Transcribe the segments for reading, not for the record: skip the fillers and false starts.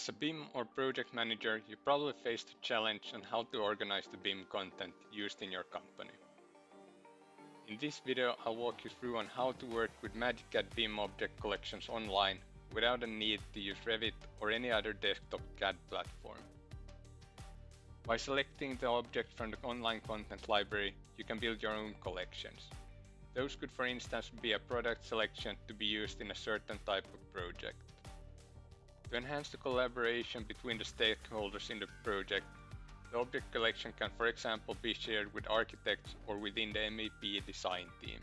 As a BIM or project manager, you probably faced a challenge on how to organize the BIM content used in your company. In this video, I'll walk you through on how to work with MagiCAD BIM object collections online without a need to use Revit or any other desktop CAD platform. By selecting the object from the online content library, you can build your own collections. Those could, for instance, be a product selection to be used in a certain type of project. To enhance the collaboration between the stakeholders in the project, the object collection can, for example, be shared with architects or within the MEP design team.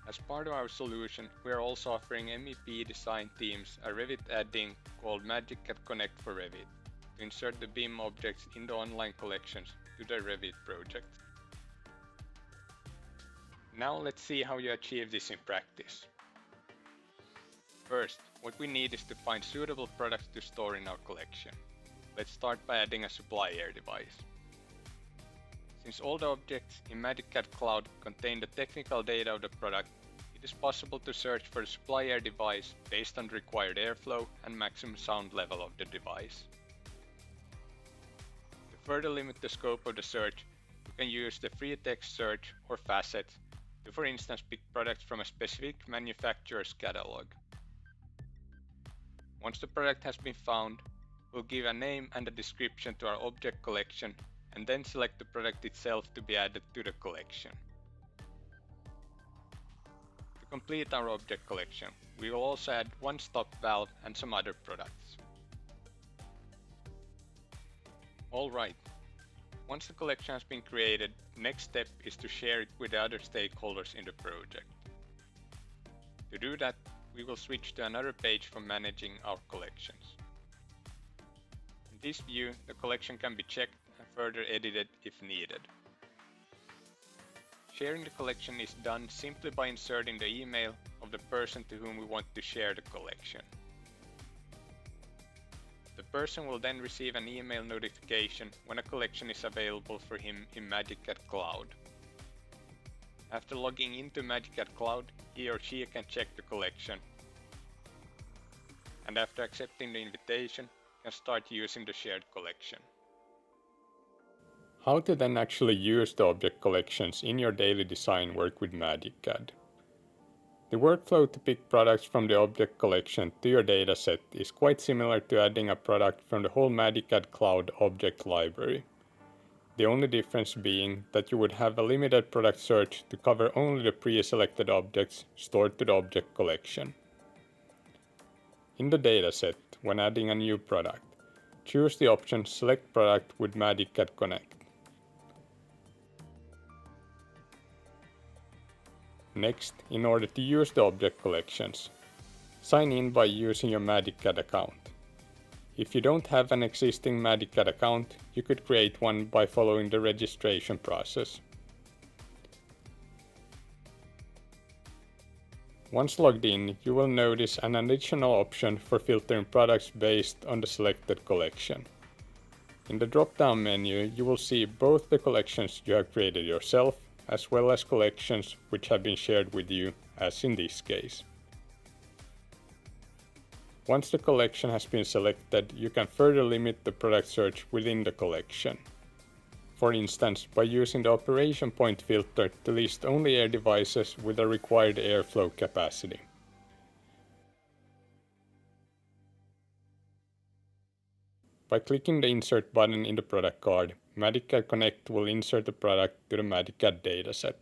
As part of our solution, we are also offering MEP design teams a Revit add-in called MagiCAD Connect for Revit to insert the BIM objects in the online collections to the Revit project. Now let's see how you achieve this in practice. First, what we need is to find suitable products to store in our collection. Let's start by adding a supplier device. Since all the objects in MagiCAD Cloud contain the technical data of the product, it is possible to search for the supplier device based on the required airflow and maximum sound level of the device. To further limit the scope of the search, you can use the free text search or facets to, for instance, pick products from a specific manufacturer's catalog. Once the product has been found, we'll give a name and a description to our object collection and then select the product itself to be added to the collection. To complete our object collection, we will also add one stop valve and some other products. Alright, once the collection has been created, the next step is to share it with the other stakeholders in the project. To do that, we will switch to another page for managing our collections. In this view, the collection can be checked and further edited if needed. Sharing the collection is done simply by inserting the email of the person to whom we want to share the collection. The person will then receive an email notification when a collection is available for him in MagiCAD Cloud. After logging into MagiCAD Cloud, he or she can check the collection, and after accepting the invitation, can start using the shared collection. How to then actually use the object collections in your daily design work with MagiCAD? The workflow to pick products from the object collection to your dataset is quite similar to adding a product from the whole MagiCAD Cloud object library. The only difference being that you would have a limited product search to cover only the pre-selected objects stored to the object collection. In the dataset, when adding a new product, choose the option Select Product with MagiCAD Connect. Next, in order to use the object collections, sign in by using your MagiCAD account. If you don't have an existing MagiCAD account, you could create one by following the registration process. Once logged in, you will notice an additional option for filtering products based on the selected collection. In the drop-down menu, you will see both the collections you have created yourself, as well as collections which have been shared with you, as in this case. Once the collection has been selected, you can further limit the product search within the collection. For instance, by using the operation point filter to list only air devices with a required airflow capacity. By clicking the Insert button in the product card, MagiCAD Connect will insert the product to the MagiCAD dataset.